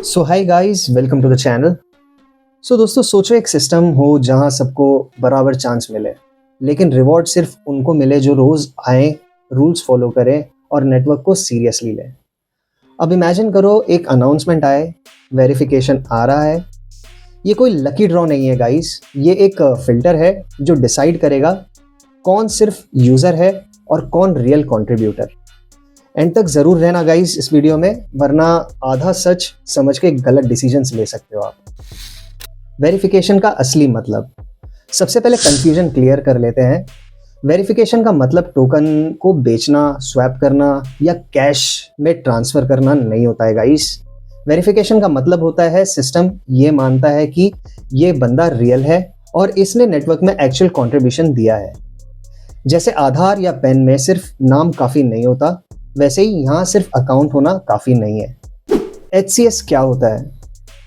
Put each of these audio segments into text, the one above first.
So hi guys, welcome to the channel. So दोस्तों, सोचो एक सिस्टम हो जहां सबको बराबर चांस मिले, लेकिन रिवॉर्ड सिर्फ उनको मिले जो रोज आए, रूल्स फॉलो करें और नेटवर्क को सीरियसली लें। अब इमेजिन करो एक अनाउंसमेंट आए, वेरिफिकेशन आ रहा है। ये कोई लकी ड्रॉ नहीं है गाइस, ये एक फिल्टर है जो डिसाइड करेगा कौन सिर्फ यूज़र है और कौन रियल कंट्रीब्यूटर। एंड तक ज़रूर रहना गाइस इस वीडियो में, वरना आधा सच समझ के गलत डिसीजंस ले सकते हो आप। वेरिफिकेशन का असली मतलब, सबसे पहले कंफ्यूजन क्लियर कर लेते हैं। वेरिफिकेशन का मतलब टोकन को बेचना, स्वैप करना या कैश में ट्रांसफ़र करना नहीं होता है गाइस। वेरिफिकेशन का मतलब होता है सिस्टम ये मानता है कि ये बंदा रियल है और इसने नेटवर्क में एक्चुअल कंट्रीब्यूशन दिया है। जैसे आधार या पैन में सिर्फ नाम काफ़ी नहीं होता, वैसे ही यहाँ सिर्फ अकाउंट होना काफ़ी नहीं है। HCS क्या होता है?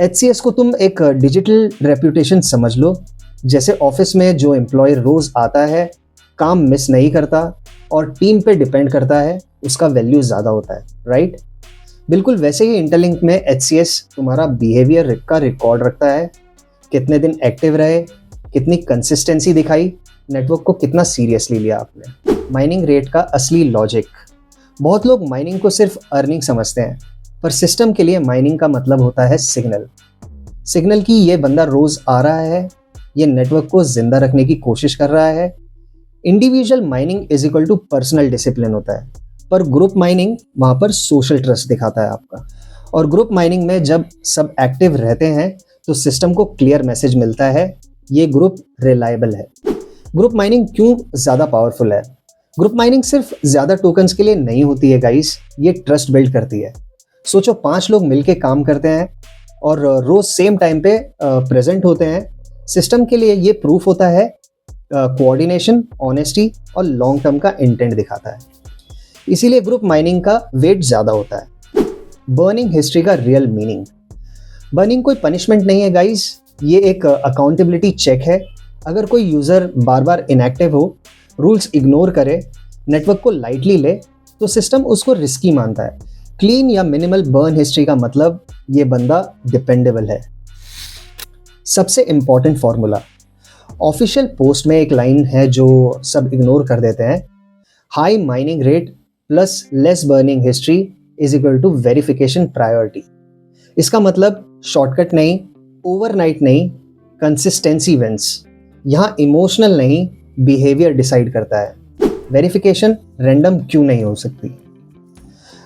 HCS को तुम एक डिजिटल रेप्यूटेशन समझ लो। जैसे ऑफिस में जो एम्प्लॉय रोज़ आता है, काम मिस नहीं करता और टीम पे डिपेंड करता है, उसका वैल्यू ज़्यादा होता है, राइट? बिल्कुल वैसे ही इंटरलिंक में HCS तुम्हारा बिहेवियर का रिकॉर्ड रखता है। कितने दिन एक्टिव रहे, कितनी कंसिस्टेंसी दिखाई, नेटवर्क को कितना सीरियसली लिया आपने। माइनिंग रेट का असली लॉजिक, बहुत लोग माइनिंग को सिर्फ अर्निंग समझते हैं, पर सिस्टम के लिए माइनिंग का मतलब होता है सिग्नल कि ये बंदा रोज आ रहा है, ये नेटवर्क को जिंदा रखने की कोशिश कर रहा है। Individual mining is equal to personal discipline होता है, पर ग्रुप माइनिंग वहाँ पर सोशल ट्रस्ट दिखाता है आपका। और ग्रुप माइनिंग में जब सब एक्टिव रहते हैं तो सिस्टम को क्लियर मैसेज मिलता है, ये ग्रुप रिलायबल है। ग्रुप माइनिंग क्यों ज़्यादा पावरफुल है? ग्रुप माइनिंग सिर्फ ज़्यादा टोकन्स के लिए नहीं होती है गाइस, ये ट्रस्ट बिल्ड करती है। सोचो 5 लोग मिलके काम करते हैं और रोज सेम टाइम पे प्रेजेंट होते हैं। सिस्टम के लिए ये प्रूफ होता है कोऑर्डिनेशन, ऑनेस्टी और लॉन्ग टर्म का इंटेंट दिखाता है। इसीलिए ग्रुप माइनिंग का वेट ज़्यादा होता है। बर्निंग हिस्ट्री का रियल मीनिंग, बर्निंग कोई पनिशमेंट नहीं है गाइस, ये एक अकाउंटेबिलिटी चेक है। अगर कोई यूज़र बार बार इनएक्टिव हो, रूल्स इग्नोर करे, नेटवर्क को लाइटली ले, तो सिस्टम उसको रिस्की मानता है। क्लीन या मिनिमल बर्न हिस्ट्री का मतलब ये बंदा डिपेंडेबल है। सबसे इंपॉर्टेंट फॉर्मूला, ऑफिशियल पोस्ट में एक लाइन है जो सब इग्नोर कर देते हैं। High mining rate plus less burning history is equal to verification priority. इसका मतलब शॉर्टकट नहीं, ओवरनाइट नहीं, कंसिस्टेंसी विंस। यहाँ इमोशनल नहीं, बिहेवियर डिसाइड करता है। वेरिफिकेशन रैंडम क्यों नहीं हो सकती?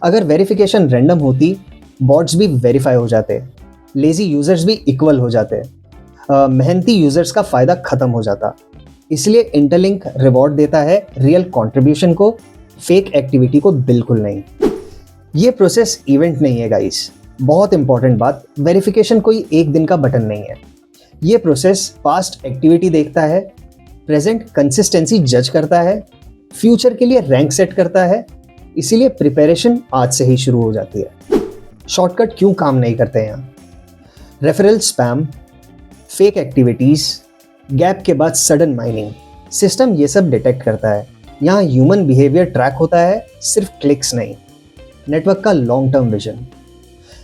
अगर वेरिफिकेशन रैंडम होती, बॉट्स भी वेरीफाई हो जाते, लेजी यूजर्स भी इक्वल हो जाते, मेहनती यूजर्स का फ़ायदा ख़त्म हो जाता। इसलिए इंटरलिंक रिवॉर्ड देता है रियल कंट्रीब्यूशन को, फेक एक्टिविटी को बिल्कुल नहीं। ये प्रोसेस इवेंट नहीं है गाइस, बहुत इंपॉर्टेंट बात, वेरिफिकेशन कोई एक दिन का बटन नहीं है। ये प्रोसेस पास्ट एक्टिविटी देखता है, प्रेजेंट कंसिस्टेंसी जज करता है, फ्यूचर के लिए रैंक सेट करता है। इसीलिए प्रिपरेशन आज से ही शुरू हो जाती है। शॉर्टकट क्यों काम नहीं करते हैं यहाँ? Referral spam, fake activities, gap के बाद सडन माइनिंग, सिस्टम ये सब डिटेक्ट करता है। यहाँ ह्यूमन बिहेवियर ट्रैक होता है, सिर्फ क्लिक्स नहीं। नेटवर्क का लॉन्ग टर्म विजन,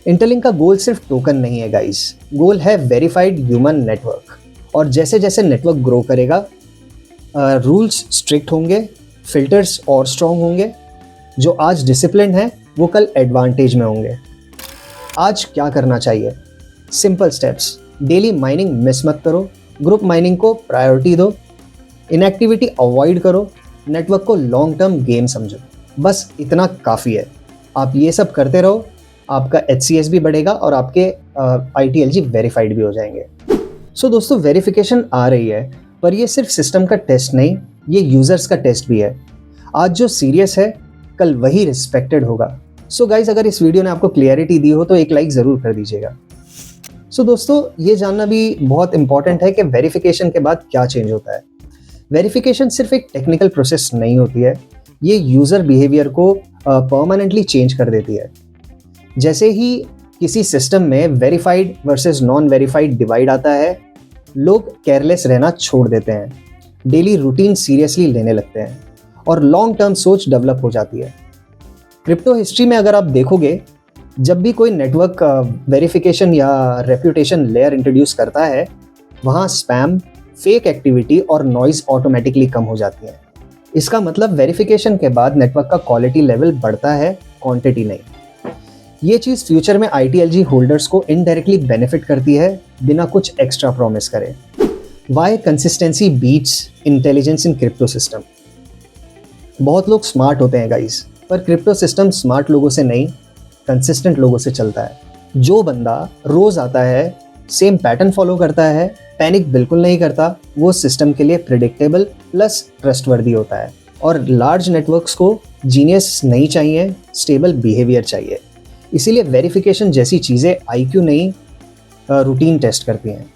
इंटरलिंक का गोल सिर्फ टोकन नहीं है गाइस, गोल है वेरीफाइड ह्यूमन नेटवर्क। और जैसे जैसे नेटवर्क ग्रो करेगा, रूल्स स्ट्रिक्ट होंगे, फिल्टर्स और स्ट्रॉन्ग होंगे। जो आज डिसिप्लिन है वो कल एडवांटेज में होंगे। आज क्या करना चाहिए? Simple steps, daily mining miss मत करो, ग्रुप माइनिंग को प्रायोरिटी दो, इनएक्टिविटी अवॉइड करो, नेटवर्क को लॉन्ग टर्म गेम समझो। बस इतना काफ़ी है। आप ये सब करते रहो, आपका HCS भी बढ़ेगा और आपके ITLG वेरीफाइड भी हो जाएंगे। सो दोस्तों, वेरिफिकेशन आ रही है, पर ये सिर्फ सिस्टम का टेस्ट नहीं, ये यूज़र्स का टेस्ट भी है। आज जो सीरियस है, कल वही रिस्पेक्टेड होगा। सो गाइज, अगर इस वीडियो ने आपको क्लियरिटी दी हो तो एक लाइक ज़रूर कर दीजिएगा। सो दोस्तों, ये जानना भी बहुत इंपॉर्टेंट है कि वेरिफिकेशन के बाद क्या चेंज होता है। वेरिफिकेशन सिर्फ एक टेक्निकल प्रोसेस नहीं होती है, ये यूज़र बिहेवियर को परमानेंटली चेंज कर देती है। जैसे ही किसी सिस्टम में verified versus non verified divide आता है, लोग केयरलेस रहना छोड़ देते हैं, डेली रूटीन सीरियसली लेने लगते हैं और लॉन्ग टर्म सोच डेवलप हो जाती है। क्रिप्टो हिस्ट्री में अगर आप देखोगे जब भी कोई नेटवर्क वेरिफिकेशन या रेप्यूटेशन लेयर इंट्रोड्यूस करता है, वहाँ स्पैम, फेक एक्टिविटी और नॉइज ऑटोमेटिकली कम हो जाती है। इसका मतलब वेरिफिकेशन के बाद नेटवर्क का क्वालिटी लेवल बढ़ता है, क्वांटिटी नहीं। ये चीज़ फ्यूचर में ITLG होल्डर्स को इनडायरेक्टली बेनिफिट करती है, बिना कुछ एक्स्ट्रा प्रॉमिस करे। Why consistency beats intelligence in crypto system. बहुत लोग स्मार्ट होते हैं गाइस, पर क्रिप्टो सिस्टम स्मार्ट लोगों से नहीं, कंसिस्टेंट लोगों से चलता है। जो बंदा रोज आता है, सेम पैटर्न फॉलो करता है, पैनिक बिल्कुल नहीं करता, वो सिस्टम के लिए प्रिडिक्टेबल प्लस ट्रस्टवर्दी होता है। और लार्ज नेटवर्क्स को जीनियस नहीं चाहिए, स्टेबल बिहेवियर चाहिए। इसीलिए वेरिफिकेशन जैसी चीज़ें IQ नहीं, रूटीन टेस्ट करती हैं।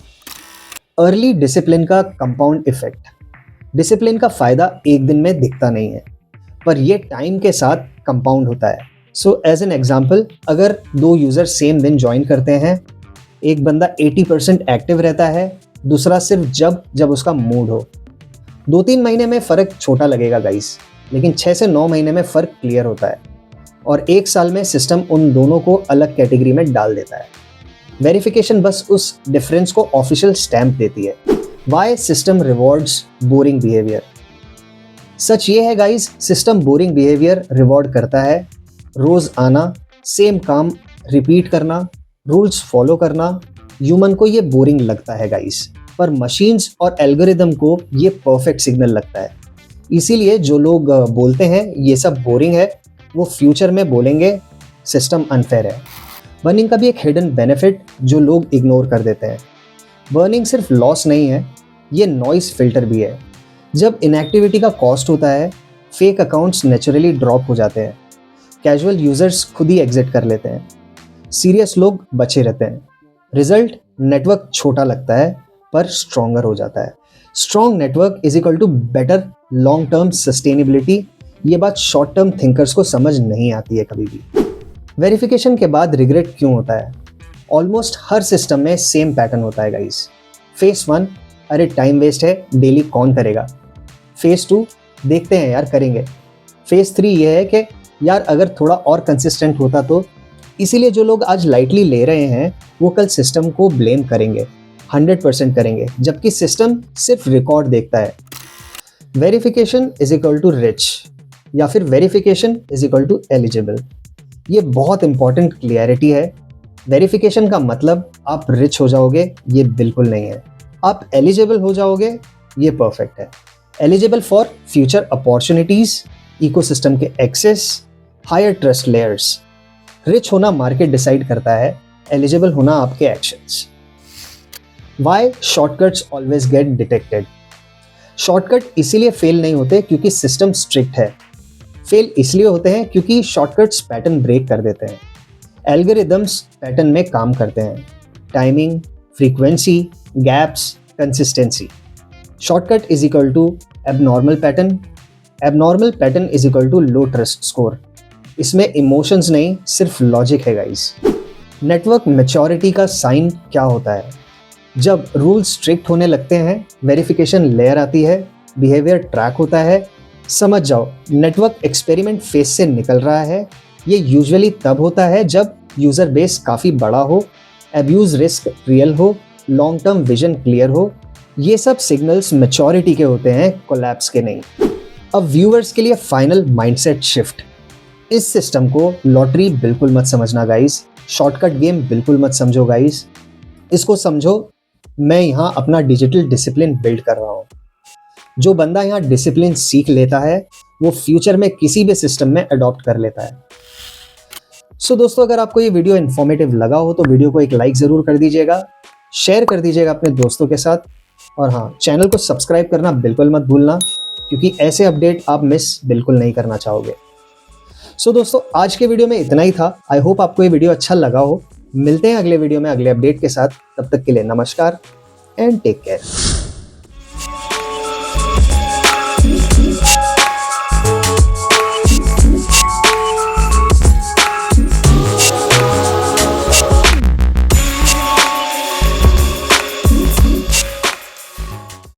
अर्ली डिसिप्लिन का कंपाउंड इफेक्ट। डिसिप्लिन का फ़ायदा एक दिन में दिखता नहीं है, पर ये टाइम के साथ कंपाउंड होता है। सो एज एन एग्जाम्पल, अगर 2 यूज़र सेम दिन ज्वाइन करते हैं, एक बंदा 80% एक्टिव रहता है, दूसरा सिर्फ जब उसका मूड हो। 2-3 महीने में फ़र्क छोटा लगेगा गाइस, लेकिन 6 से 9 महीने में फ़र्क क्लियर होता है। और 1 साल में सिस्टम उन दोनों को अलग कैटेगरी में डाल देता है। वेरिफिकेशन बस उस डिफरेंस को ऑफिशियल स्टैंप देती है। Why system rewards boring behaviour. सच ये है guys, system boring behaviour reward करता है। रोज आना, सेम काम रिपीट करना, रूल्स फॉलो करना, ह्यूमन को ये बोरिंग लगता है गाइस, पर मशीन्स और एल्गोरिदम को ये परफेक्ट सिग्नल लगता है। इसीलिए जो लोग बोलते हैं ये सब बोरिंग है, वो फ्यूचर में बोलेंगे सिस्टम अनफेयर है। बर्निंग का भी एक हिडन बेनिफिट जो लोग इग्नोर कर देते हैं। बर्निंग सिर्फ लॉस नहीं है, ये नॉइस फिल्टर भी है। जब इनएक्टिविटी का कॉस्ट होता है, फेक अकाउंट्स नेचुरली ड्रॉप हो जाते हैं, कैजुअल यूजर्स खुद ही एग्जिट कर लेते हैं, सीरियस लोग बचे रहते हैं। रिजल्ट, नेटवर्क छोटा लगता है पर स्ट्रॉन्गर हो जाता है। Strong network is equal to better long term sustainability. ये बात शॉर्ट टर्म थिंकर्स को समझ नहीं आती है कभी भी। वेरिफिकेशन के बाद रिग्रेट क्यों होता है? ऑलमोस्ट हर सिस्टम में सेम पैटर्न होता है गाइस। फेस 1, अरे टाइम वेस्ट है, डेली कौन करेगा। फेस 2, देखते हैं यार, करेंगे। फेस 3 ये है कि यार अगर थोड़ा और कंसिस्टेंट होता तो। इसीलिए जो लोग आज लाइटली ले रहे हैं, वो कल सिस्टम को ब्लेम करेंगे, 100% करेंगे, जबकि सिस्टम सिर्फ रिकॉर्ड देखता है। Verification is equal to rich या फिर verification is equal to eligible. ये बहुत इंपॉर्टेंट क्लियरिटी है। वेरिफिकेशन का मतलब आप रिच हो जाओगे, ये बिल्कुल नहीं है। आप एलिजिबल हो जाओगे, ये परफेक्ट है। Eligible for future opportunities, ecosystem के access, higher trust layers. Rich होना मार्केट डिसाइड करता है, एलिजिबल होना आपके actions. Why shortcuts always get detected. Shortcut इसीलिए फेल नहीं होते क्योंकि सिस्टम स्ट्रिक्ट है। फेल इसलिए होते हैं क्योंकि शॉर्टकट्स पैटर्न ब्रेक कर देते हैं। एल्गोरिदम्स पैटर्न में काम करते हैं, timing, frequency, gaps, consistency. Shortcut is equal to abnormal pattern, abnormal pattern is equal to low trust score. इसमें इमोशंस नहीं, सिर्फ लॉजिक है गाइस। नेटवर्क मैच्योरिटी का साइन क्या होता है? जब रूल्स स्ट्रिक्ट होने लगते हैं, वेरिफिकेशन लेयर आती है, बिहेवियर ट्रैक होता है, समझ जाओ नेटवर्क एक्सपेरिमेंट फेज से निकल रहा है। ये यूजुअली तब होता है जब यूजर बेस काफ़ी बड़ा हो, एब्यूज रिस्क रियल हो, लॉन्ग टर्म विजन क्लियर हो। ये सब सिग्नल्स मैच्योरिटी के होते हैं, कोलैप्स के नहीं। अब व्यूअर्स के लिए फाइनल माइंडसेट शिफ्ट। इस सिस्टम को लॉटरी बिल्कुल मत समझना गाइस, शॉर्टकट गेम बिल्कुल मत समझो गाइस। इसको समझो, मैं यहाँ अपना डिजिटल डिसिप्लिन बिल्ड कर रहा हूँ। जो बंदा यहाँ डिसिप्लिन सीख लेता है, वो फ्यूचर में किसी भी सिस्टम में अडॉप्ट कर लेता है। सो दोस्तों, अगर आपको ये वीडियो इन्फॉर्मेटिव लगा हो तो वीडियो को एक लाइक ज़रूर कर दीजिएगा, शेयर कर दीजिएगा अपने दोस्तों के साथ, और हाँ, चैनल को सब्सक्राइब करना बिल्कुल मत भूलना, क्योंकि ऐसे अपडेट आप मिस बिल्कुल नहीं करना चाहोगे। सो दोस्तों, आज के वीडियो में इतना ही था। आई होप आपको ये वीडियो अच्छा लगा हो। मिलते हैं अगले वीडियो में अगले अपडेट के साथ। तब तक के लिए नमस्कार एंड टेक केयर।